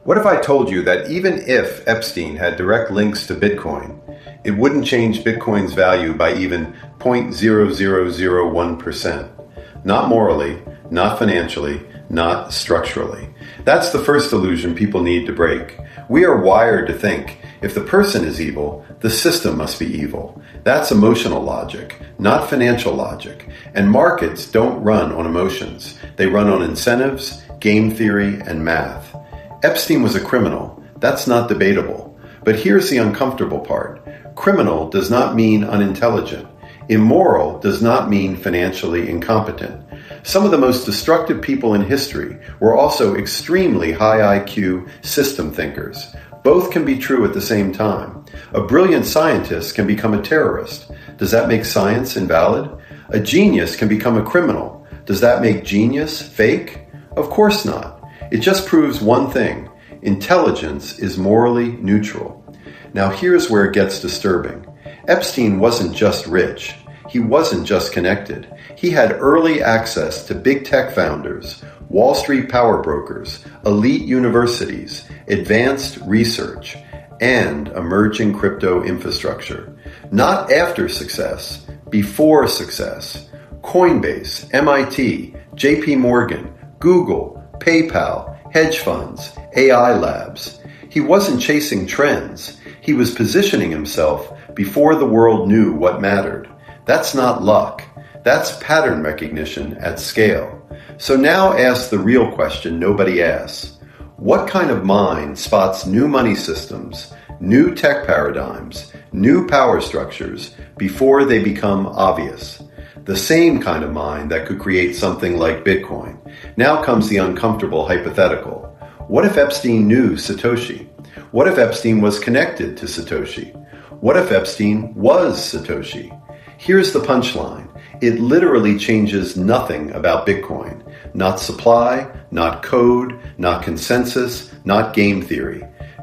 What if I told you that even if Epstein had direct links to Bitcoin, it wouldn't change Bitcoin's value by even 0.0001%? Not morally, not financially, not structurally. That's the first illusion people need to break. We are wired to think if the person is evil, the system must be evil. That's emotional logic, not financial logic. And markets don't run on emotions. They run on incentives, game theory, and math. Epstein was a criminal. That's not debatable. But here's the uncomfortable part. Criminal does not mean unintelligent. Immoral does not mean financially incompetent. Some of the most destructive people in history were also extremely high IQ system thinkers. Both can be true at the same time. A brilliant scientist can become a terrorist. Does that make science invalid? A genius can become a criminal. Does that make genius fake? Of course not. It just proves one thing. Intelligence is morally neutral. Now here's where it gets disturbing. Epstein wasn't just rich. He wasn't just connected. He had early access to big tech founders, Wall Street power brokers, elite universities, advanced research, and emerging crypto infrastructure. Not after success, before success. Coinbase, MIT, JP Morgan, Google, PayPal, hedge funds, AI labs. He wasn't chasing trends. He was positioning himself before the world knew what mattered. That's not luck. That's pattern recognition at scale. So now ask the real question nobody asks. What kind of mind spots new money systems, new tech paradigms, new power structures before they become obvious? The same kind of mind that could create something like Bitcoin. Now comes the uncomfortable hypothetical. What if Epstein knew Satoshi? What if Epstein was connected to Satoshi? What if Epstein was Satoshi? Here's the punchline. It literally changes nothing about Bitcoin. Not supply, not code, not consensus, not game theory.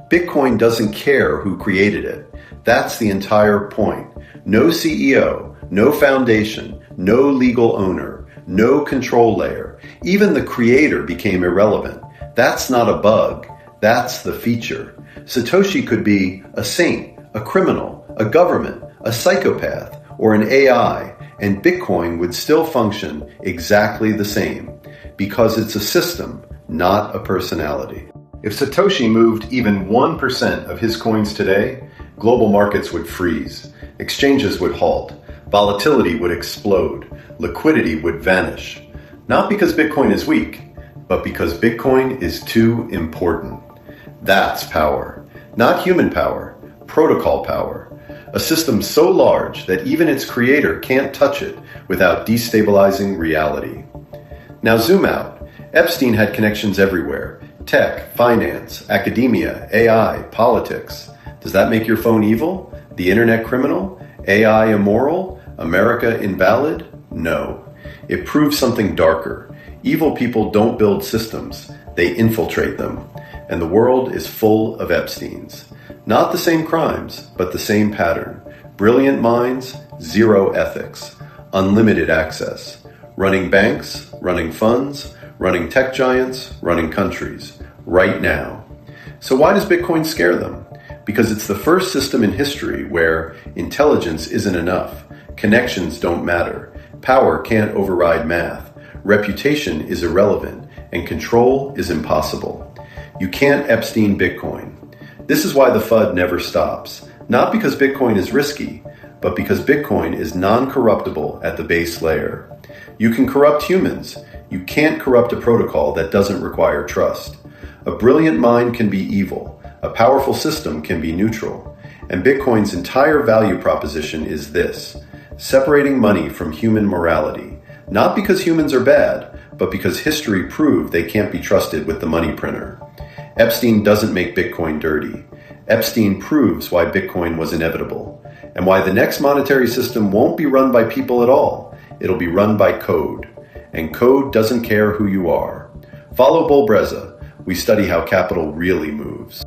Bitcoin doesn't care who created it. That's the entire point. No CEO, no foundation, no legal owner, no control layer. Even the creator became irrelevant. That's not a bug. That's the feature. Satoshi could be a saint, a criminal, a government, a psychopath, or an AI, and Bitcoin would still function exactly the same because it's a system, not a personality. If Satoshi moved even 1% of his coins today, global markets would freeze, exchanges would halt, volatility would explode, liquidity would vanish. Not because Bitcoin is weak, but because Bitcoin is too important. That's power. Not human power, protocol power. A system so large that even its creator can't touch it without destabilizing reality. Now zoom out. Epstein had connections everywhere. Tech, finance, academia, AI, politics. Does that make your phone evil? The internet criminal? AI immoral? America invalid? No. It proves something darker. Evil people don't build systems. They infiltrate them. And the world is full of Epsteins. Not the same crimes, but the same pattern. Brilliant minds, zero ethics. Unlimited access. Running banks, running funds, running tech giants, running countries. Right now. So why does Bitcoin scare them? Because it's the first system in history where intelligence isn't enough. Connections don't matter. Power can't override math. Reputation is irrelevant. And control is impossible. You can't Epstein Bitcoin. This is why the FUD never stops. Not because Bitcoin is risky, but because Bitcoin is non-corruptible at the base layer. You can corrupt humans. You can't corrupt a protocol that doesn't require trust. A brilliant mind can be evil. A powerful system can be neutral. And Bitcoin's entire value proposition is this: separating money from human morality. Not because humans are bad, but because history proved they can't be trusted with the money printer. Epstein doesn't make Bitcoin dirty. Epstein proves why Bitcoin was inevitable, and why the next monetary system won't be run by people at all. It'll be run by code, and code doesn't care who you are. Follow Bull Breza. We study how capital really moves.